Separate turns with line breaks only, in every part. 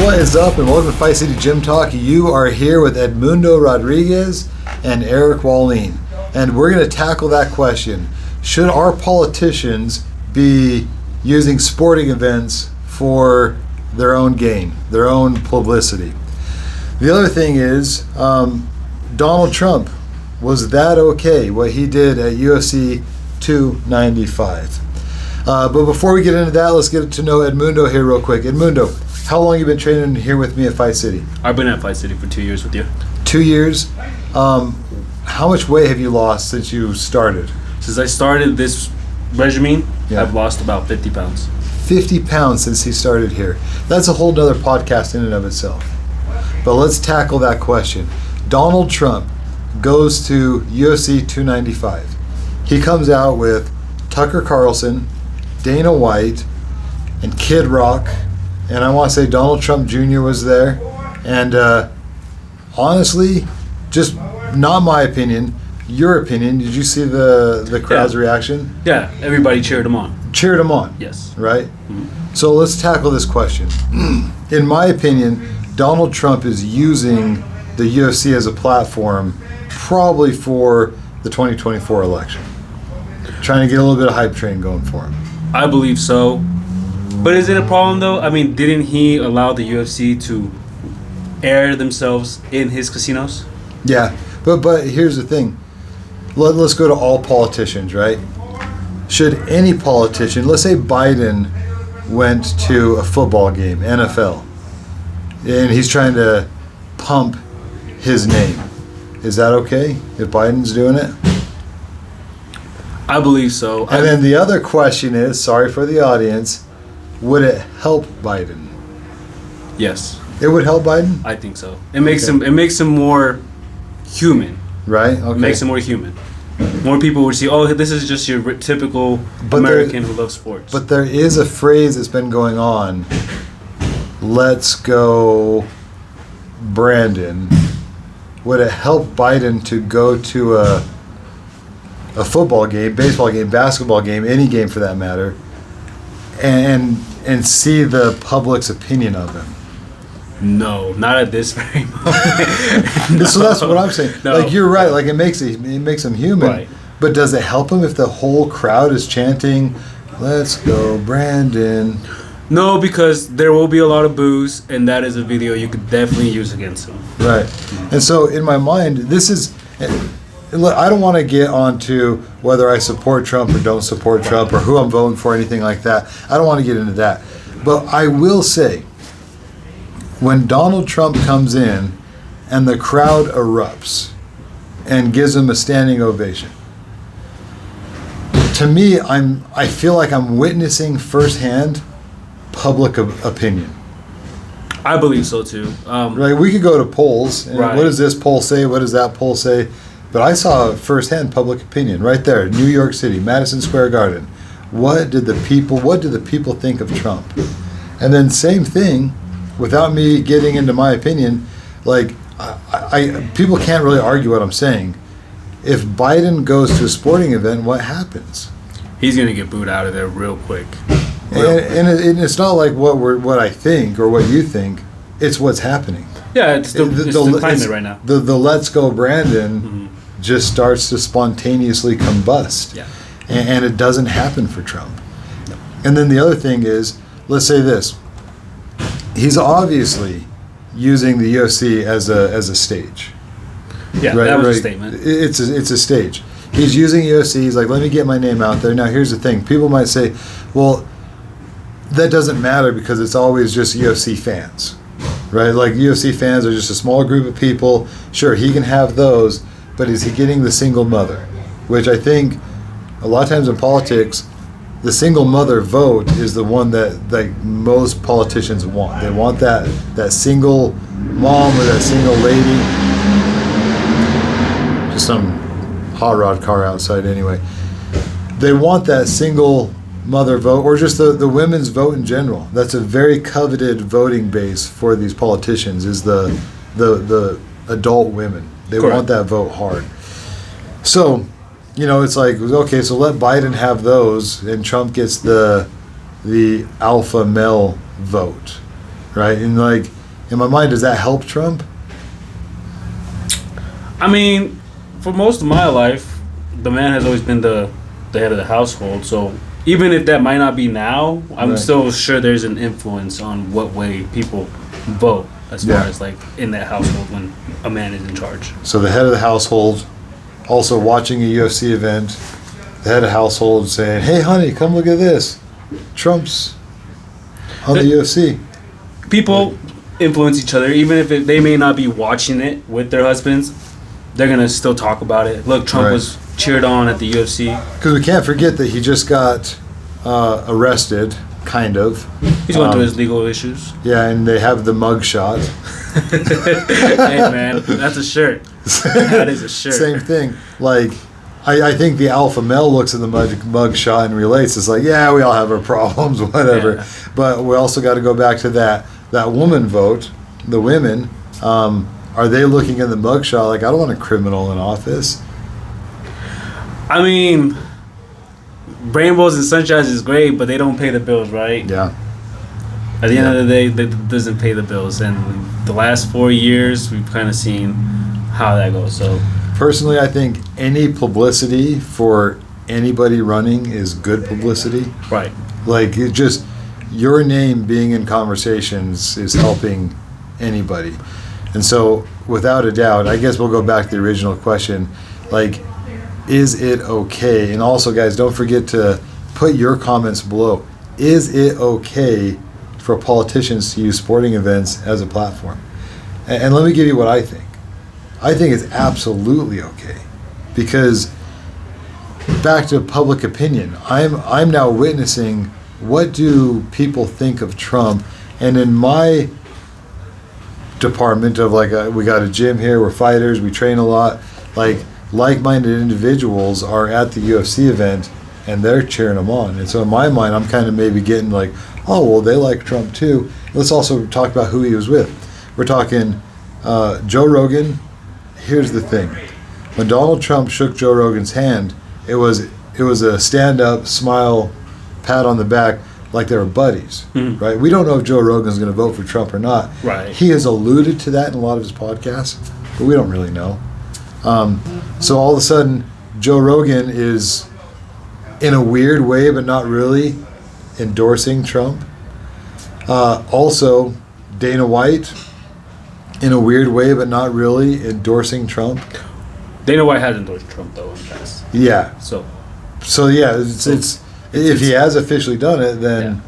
What is up, and welcome to Fight City Gym Talk. You are here with Edmundo Rodriguez and Eric Wallin, and we're going to tackle that question. Should our politicians be using sporting events for their own gain, their own publicity? The other thing is, Donald Trump, was that okay, what he did at UFC 295? But before we get into that, let's get to know Edmundo here real quick. Edmundo, how long have you been training here with me at Fight City?
I've been at Fight City for 2 years with you.
2 years? How much weight have you lost since you started?
Since I started this regimen,
Yeah.
I've lost about 50 pounds.
50 pounds since he started here. That's a whole nother podcast in and of itself. But let's tackle that question. Donald Trump goes to UFC 295. He comes out with Tucker Carlson, Dana White, and Kid Rock, and I want to say Donald Trump Jr. was there. And honestly, just not my opinion, your opinion. Did you see the crowd's reaction?
Yeah, everybody cheered him on.
Cheered him on.
Yes.
Right?
Mm-hmm.
So let's tackle this question. In my opinion, Donald Trump is using the UFC as a platform probably for the 2024 election. Trying to get a little bit of hype train going for him.
I believe so. But is it a problem though? I mean, didn't he allow the UFC to air themselves in his casinos?
Yeah, but here's the thing. Let's go to all politicians, right? Should any politician, let's say Biden went to a football game, NFL, and he's trying to pump his name. Is that okay if Biden's doing it?
I believe so.
And then the other question is, sorry for the audience, would it help Biden?
Yes.
It would help Biden?
I think so. It makes him more human.
Right? Okay.
It makes him more human. More people would see, oh, this is just your typical American who loves sports.
But there is a phrase that's been going on. Let's go, Brandon. Would it help Biden to go to a football game, baseball game, basketball game, any game for that matter, and see the public's opinion of him?
No, not at this very moment.
So that's what I'm saying.
No.
Like, you're right. Like, it makes him human.
Right.
But does it help him if the whole crowd is chanting, "Let's go, Brandon"?
No, because there will be a lot of boos, and that is a video you could definitely use against him.
Right. And so in my mind, this is... I don't want to get onto whether I support Trump or don't support Trump or who I'm voting for, anything like that. I don't want to get into that. But I will say, when Donald Trump comes in and the crowd erupts and gives him a standing ovation, to me, I feel like I'm witnessing firsthand public opinion.
I believe so too.
Right? We could go to polls. And
Right.
What does this poll say? What does that poll say? But I saw firsthand public opinion right there, New York City, Madison Square Garden. What did the people think of Trump? And then same thing, without me getting into my opinion, like people can't really argue what I'm saying. If Biden goes to a sporting event, what happens?
He's gonna get booed out of there real quick.
And it's not like what I think or what you think. It's what's happening.
Yeah, it's the climate right now.
The Let's Go Brandon just starts to spontaneously combust.
Yeah.
And it doesn't happen for Trump. No. And then the other thing is, let's say this. He's obviously using the UFC as a stage.
Yeah,
right,
that was
right.
a statement.
It's a stage. He's using UFC. He's like, let me get my name out there. Now, here's the thing. People might say, well, that doesn't matter because it's always just UFC fans. Right? Like, UFC fans are just a small group of people. Sure, he can have those, but is he getting the single mother? Which I think a lot of times in politics, the single mother vote is the one that like most politicians want. They want that single mom or that single lady. Just some hot rod car outside anyway. They want that single mother vote, or just the women's vote in general. That's a very coveted voting base for these politicians, is the adult women. They
Correct.
want that vote hard. So, it's like, okay, so let Biden have those, and Trump gets the alpha male vote. right? And like in my mind, does that help Trump?
I mean, for most of my life, the man has always been the head of the household. So even if that might not be now, I'm
Right.
still sure there's an influence on what way people vote as far
Yeah.
as like in that household when a man is in charge.
So the head of the household, also watching a UFC event, the head of household saying, "Hey, honey, come look at this. Trump's on the UFC."
People influence each other, even if they may not be watching it with their husbands. They're gonna still talk about it. Look, Trump
Right.
was cheered on at the UFC.
Because we can't forget that he just got arrested, kind of.
He's going through his legal issues.
Yeah, and they have the mug shot.
Hey man, that's a shirt. That is a shirt.
Same thing. Like, I think the alpha male looks at the mug shot and relates. It's like, yeah, we all have our problems, whatever.
Yeah.
But we also got to go back to that woman vote. The women, are they looking at the mug shot like, I don't want a criminal in office?
I mean, rainbows and sunshines is great, but they don't pay the bills, right?
Yeah.
At the end of the day, that doesn't pay the bills. And the last 4 years, we've kind of seen how that goes. So
Personally, I think any publicity for anybody running is good publicity.
right.
Like, it just, your name being in conversations is helping anybody. And so, without a doubt, I guess we'll go back to the original question. Like, is it okay? And also, guys, don't forget to put your comments below. Is it okay for politicians to use sporting events as a platform? And let me give you what I think. I think it's absolutely okay. Because back to public opinion, I'm now witnessing what do people think of Trump. And in my department of like we got a gym here, we're fighters, we train a lot, like-minded individuals are at the UFC event and they're cheering him on. And so in my mind, I'm kind of maybe getting like, oh, well, they like Trump too. Let's also talk about who he was with. We're talking Joe Rogan. Here's the thing. When Donald Trump shook Joe Rogan's hand, it was a stand-up, smile, pat on the back, like they were buddies, right? We don't know if Joe Rogan's going to vote for Trump or not.
Right.
He has alluded to that in a lot of his podcasts, but we don't really know. So all of a sudden, Joe Rogan is, in a weird way, but not really, endorsing Trump. Also, Dana White, in a weird way, but not really, endorsing Trump.
Dana White has endorsed Trump though in the past.
Yeah. So yeah, it's if he has officially done it, then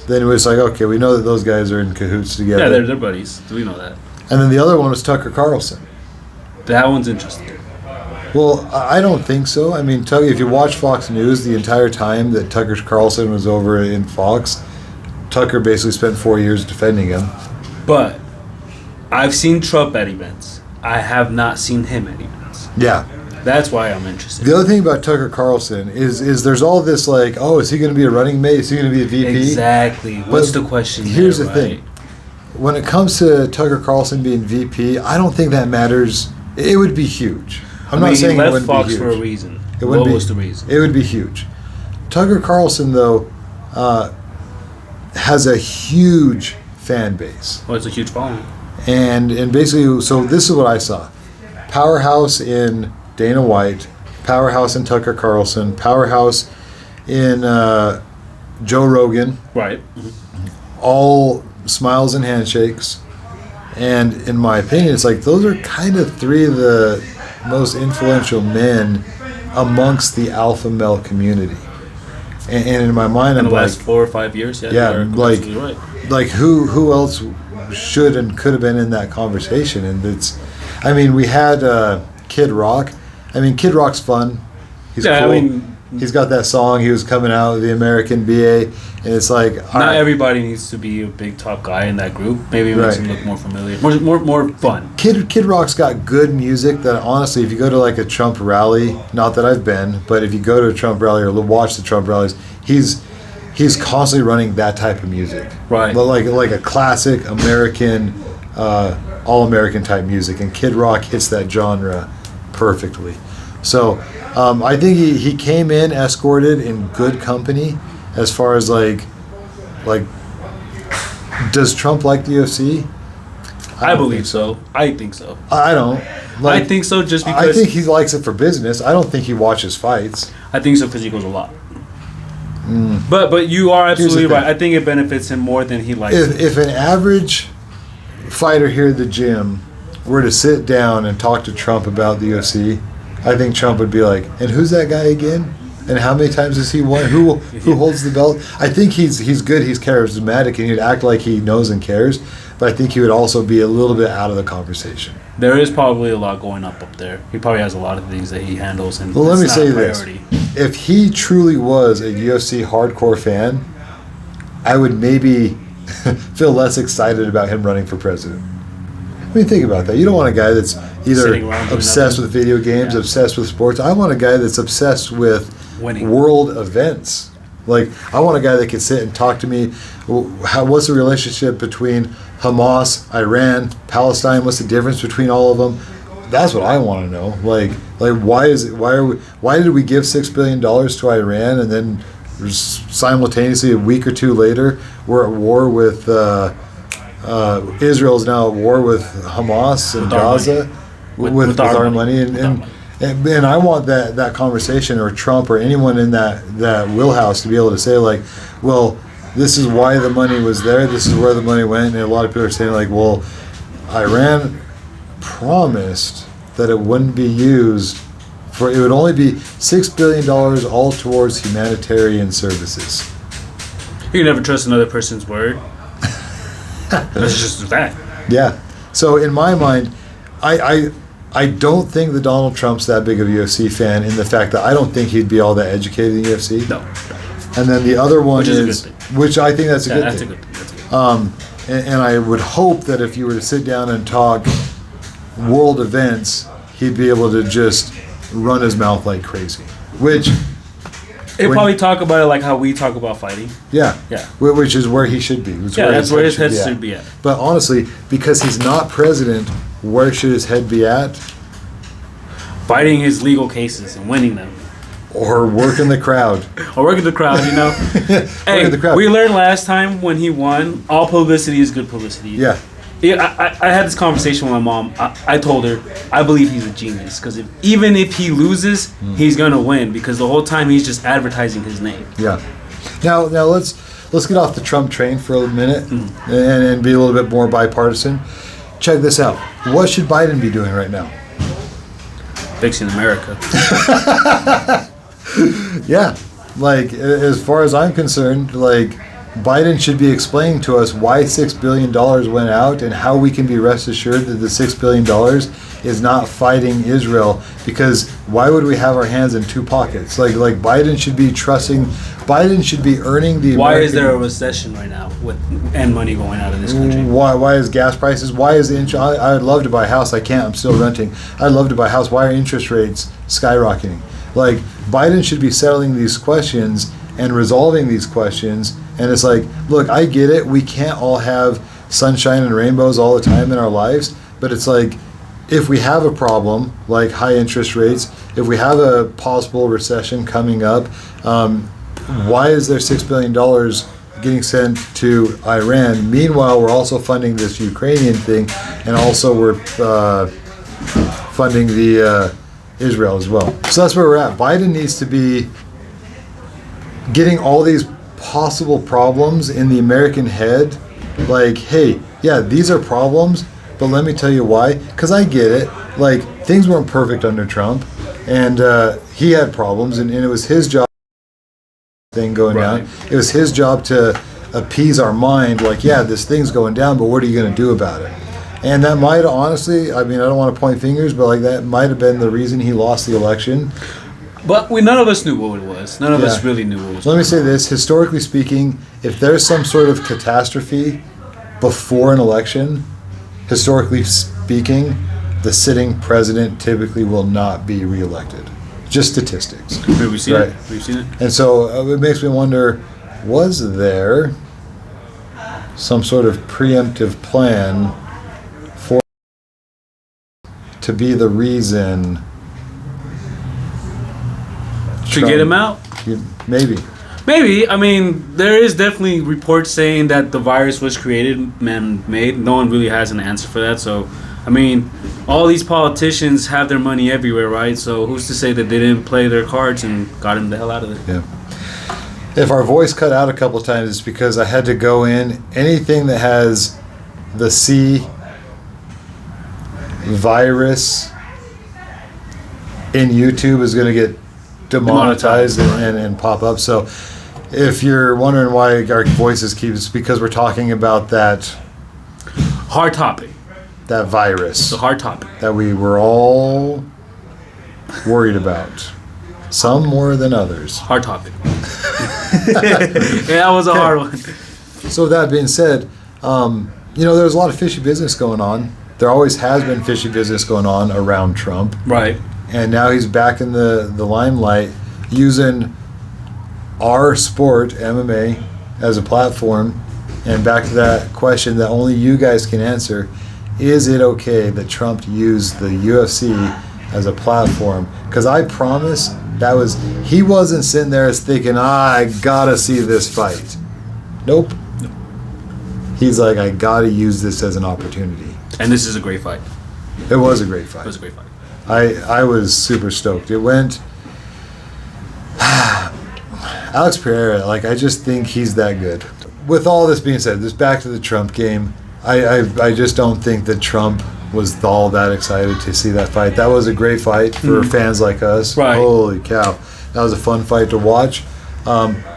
then it was like, okay, we know that those guys are in cahoots together.
Yeah, they're buddies. Do we know that?
And then the other one was Tucker Carlson.
That one's interesting.
Well, I don't think so. I mean, Tucker, if you watch Fox News, the entire time that Tucker Carlson was over in Fox, Tucker basically spent 4 years defending him.
But I've seen Trump at events. I have not seen him at events.
Yeah.
That's why I'm interested.
The other thing about Tucker Carlson is there's all this like, oh, is he going to be a running mate? Is he going to be a VP?
Exactly. What's the question?
Here's
there,
the thing. When it comes to Tucker Carlson being VP, I don't think that matters. It would be huge. I'm not saying
he
it
left
wouldn't
Fox
be huge.
for a reason.
It wouldn't
What
be,
was the reason?
It would be huge. Tucker Carlson, though, has a huge fan base.
Well, it's a huge following.
And basically, so this is what I saw. Powerhouse in Dana White, powerhouse in Tucker Carlson, powerhouse in Joe Rogan.
Right.
All smiles and handshakes. And in my opinion, it's like those are kind of three of the most influential men amongst the alpha male community. And in my mind,
In
I'm
the
like,
last 4 or 5 years,
yeah,
you're
like,
absolutely right.
like who else should and could have been in that conversation? And it's, I mean, we had Kid Rock. I mean, Kid Rock's fun. He's
Yeah,
cool.
I mean,
He's got that song. He was coming out with the American BA, and it's like
not everybody needs to be a big top guy in that group. Maybe it makes
Right.
him look more familiar, more fun.
Kid Rock's got good music that honestly, if you go to like a Trump rally, not that I've been, but if you go to a Trump rally or watch the Trump rallies, he's constantly running that type of music,
Right.
But like a classic American, all American type music, and Kid Rock hits that genre perfectly. So I think he came in escorted in good company, as far as like Does Trump like the UFC?
I believe so. I think so.
I don't.
I think so just because...
I think he likes it for business. I don't think he watches fights.
I think so because he goes a lot. But you are absolutely right. I think it benefits him more than he likes it.
If an average fighter here at the gym were to sit down and talk to Trump about the UFC, I think Trump would be like, and who's that guy again? And how many times has he won? Who holds the belt? I think he's good. He's charismatic, and he'd act like he knows and cares. But I think he would also be a little bit out of the conversation.
There is probably a lot going up there. He probably has a lot of things that he handles, and
well, let me say this: if he truly was a UFC hardcore fan, I would maybe feel less excited about him running for president. I mean, think about that. You don't want a guy that's either obsessed with video games, obsessed with sports. I want a guy that's obsessed with
winning
world events. Like, I want a guy that can sit and talk to me. What's the relationship between Hamas, Iran, Palestine? What's the difference between all of them? That's what I want to know. Like why did we give $6 billion to Iran, and then simultaneously a week or two later we're at war with Israel's now at war with Hamas and Gaza with our money and I want that conversation, or Trump or anyone in that wheelhouse, to be able to say, like, well, this is why the money was there, this is where the money went. And a lot of people are saying, like, well, Iran promised that it wouldn't be used for, it would only be $6 billion all towards humanitarian services.
You can never trust another person's word. That's just that.
Yeah. So in my mind, I don't think that Donald Trump's that big of a UFC fan, in the fact that I don't think he'd be all that educated in the UFC.
No.
And then the other one
which
I think that's a good thing.
A good thing.
And I would hope that if you were to sit down and talk world events, he'd be able to just run his mouth like crazy. Which...
He'll probably talk about it like how we talk about fighting.
Yeah. Which is where he should be.
That's where his head should be at.
But honestly, because he's not president, where should his head be at?
Fighting his legal cases and winning them.
Or working the crowd.
You know. Hey, we learned last time when he won, all publicity is good publicity.
Yeah.
I had this conversation with my mom. I told her I believe he's a genius, because even if he loses, he's gonna win, because the whole time he's just advertising his name.
Yeah. Now let's get off the Trump train for a minute and be a little bit more bipartisan. Check this out. What should Biden be doing right now?
Fixing America.
Yeah. Like, as far as I'm concerned, like, Biden should be explaining to us why $6 billion went out, and how we can be rest assured that the $6 billion is not fighting Israel, because why would we have our hands in two pockets? Like Biden should be trusting, Biden should be earning the
Why is there a recession right now and money going out of this country?
Why is gas prices? Why is the interest? I'd love to buy a house. I can't. I'm still renting. I'd love to buy a house. Why are interest rates skyrocketing? Like, Biden should be settling these questions and resolving these questions. And it's like, look, I get it. We can't all have sunshine and rainbows all the time in our lives. But it's like, if we have a problem like high interest rates, if we have a possible recession coming up, why is there $6 billion getting sent to Iran? Meanwhile, we're also funding this Ukrainian thing, and also we're funding the Israel as well. So that's where we're at. Biden needs to be getting all these possible problems in the American head, like, hey, yeah, these are problems, but let me tell you why. Because I get it. Like, things weren't perfect under Trump, and he had problems, and it was his job thing going down. It was his job to appease our mind, like, yeah, this thing's going down, but what are you going to do about it? And that might, honestly, I mean, I don't want to point fingers, but like, that might have been the reason he lost the election.
But none of us knew what it was. None of us really knew what it was.
So let me say this. Historically speaking, if there's some sort of catastrophe before an election, historically speaking, the sitting president typically will not be reelected. Just statistics.
We've seen it. We've seen it.
And so it makes me wonder, was there some sort of preemptive plan for to be the reason
to get him out?
Maybe.
Maybe. I mean, there is definitely reports saying that the virus was created, man-made. No one really has an answer for that. So, I mean, all these politicians have their money everywhere, right? So who's to say that they didn't play their cards and got him the hell out of there?
Yeah. If our voice cut out a couple times, it's because I had to go in. Anything that has the C virus in YouTube is going to get demonetized and pop up. So if you're wondering why our voices keep, it's because we're talking about that
hard topic.
That virus.
It's a hard topic.
That we were all worried about. Some more than others.
Hard topic. That was a hard one.
So with that being said, there's a lot of fishy business going on. There always has been fishy business going on around Trump.
Right.
And now he's back in the limelight using our sport, MMA, as a platform. And back to that question that only you guys can answer. Is it okay that Trump used the UFC as a platform? Because I promise he wasn't sitting there thinking, I gotta see this fight. Nope. He's like, I gotta use this as an opportunity.
And this is a great fight.
It was a great fight.
It was a great fight.
I was super stoked. It went. Alex Pereira, I just think he's that good. With all this being said, just back to the Trump game. I just don't think that Trump was all that excited to see that fight. That was a great fight for fans like us.
Right.
Holy cow. That was a fun fight to watch.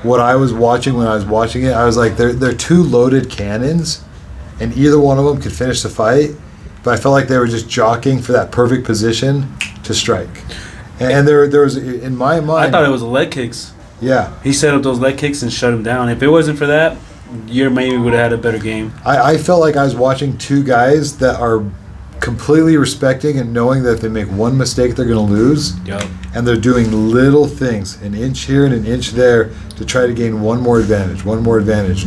What I was watching when I was watching it, I was like, they're two loaded cannons, and either one of them could finish the fight, but I felt like they were just jockeying for that perfect position to strike. And there was, in my mind...
I thought it was leg kicks.
Yeah.
He set up those leg kicks and shut him down. If it wasn't for that, you maybe would have had a better game.
I felt like I was watching two guys that are completely respecting and knowing that if they make one mistake, they're going to lose.
Yep. And
they're doing little things, an inch here and an inch there, to try to gain one more advantage,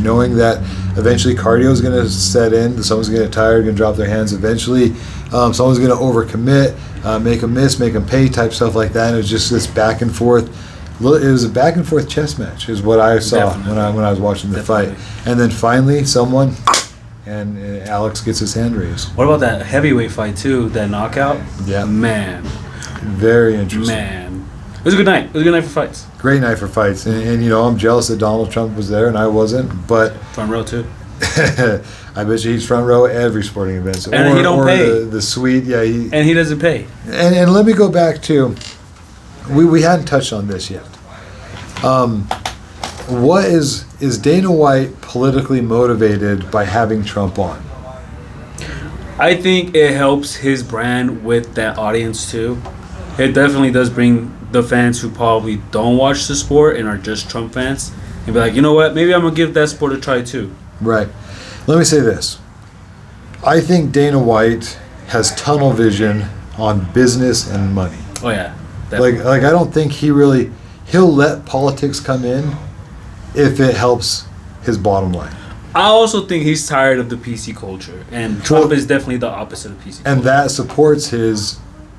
knowing that eventually cardio is going to set in, someone's going to get tired, going to drop their hands eventually, someone's going to overcommit, make them miss, make them pay, type stuff like that. And it was just this back and forth. It was a back and forth chess match is what I saw when I was watching the fight. And then finally someone... And Alex gets his hand raised.
What about that heavyweight fight, too? That knockout?
Yeah.
Man.
Very interesting.
Man. It was a good night. It was a good night for fights.
Great night for fights. And I'm jealous that Donald Trump was there and I wasn't. But
front row, too.
I bet you he's front row at every sporting event.
And he don't pay.
The suite, yeah.
And he doesn't pay.
And let me go back to... We hadn't touched on this yet. What is Dana White politically motivated by having Trump on?
I think it helps his brand with that audience too. It definitely does bring the fans who probably don't watch the sport and are just Trump fans and be like, you know what, maybe I'm gonna give that sport a try too.
Right. Let me say this. I think Dana White has tunnel vision on business and money.
Oh yeah. Definitely.
Like I don't think he'll let politics come in if it helps his bottom line.
I also think he's tired of the PC culture, and Trump is definitely the opposite of PC culture.
And that supports his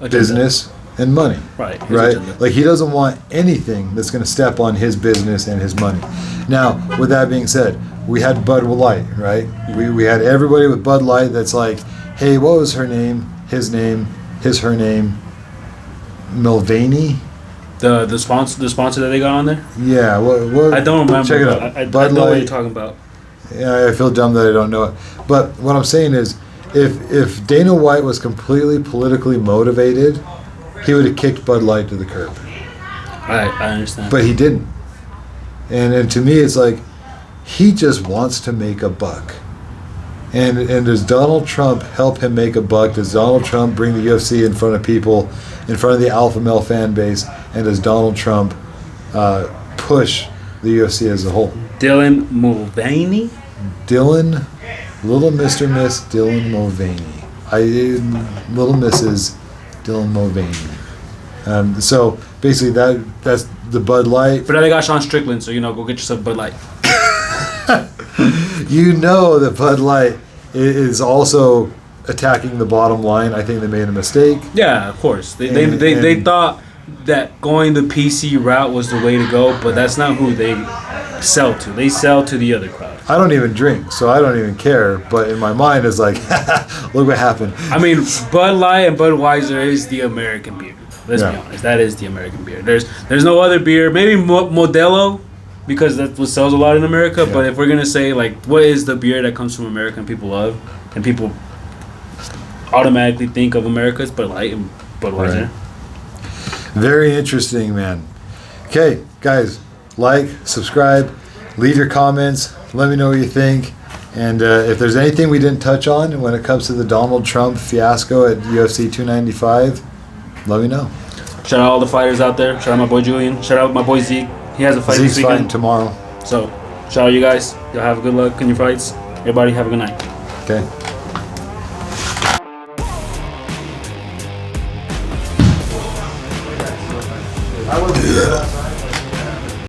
business and money.
Right.
Right? Like he doesn't want anything that's going to step on his business and his money. Now, with that being said, we had Bud Light, right? Mm-hmm. We had everybody with Bud Light that's like, hey, what was her name? His name? Her name? Mulvaney?
The sponsor that they got on there?
Yeah. What,
I don't remember.
Check it out.
I know what you're talking about.
Yeah, I feel dumb that I don't know it. But what I'm saying is, if Dana White was completely politically motivated, he would have kicked Bud Light to the curb.
I understand.
But he didn't. And to me, it's like, he just wants to make a buck. And does Donald Trump help him make a buck? Does Donald Trump bring the UFC in front of people, in front of the alpha male fan base? And does Donald Trump push the UFC as a whole?
Dylan Mulvaney?
Little Mr. Miss Dylan Mulvaney. Little Mrs. Dylan Mulvaney. So basically that's the Bud Light.
But now they got Sean Strickland, so go get yourself Bud Light.
You know that Bud Light is also attacking the bottom line. I think they made a mistake.
Yeah, of course. They thought that going the PC route was the way to go, but that's not who they sell to. They sell to the other crowd.
I don't even drink, so I don't even care. But in my mind, it's like, look what happened.
I mean, Bud Light and Budweiser is the American beer. Let's be
Yeah.
honest. That is the American beer. There's no other beer. Maybe Modelo, because that's what sells a lot in America.
Yeah.
But if we're gonna say like, what is the beer that comes from America and people love, and people automatically think of America, it's Bud Light and Budweiser.
Right. Very interesting, man. Okay, guys, like, subscribe, leave your comments. Let me know what you think. And if there's anything we didn't touch on when it comes to the Donald Trump fiasco at UFC 295, let me know.
Shout out all the fighters out there. Shout out my boy Julian. Shout out my boy Zeke. He has a fight
Zeke's
this weekend.
fighting tomorrow.
So, shout out you guys. Y'all have good luck in your fights. Everybody have a good night.
Okay.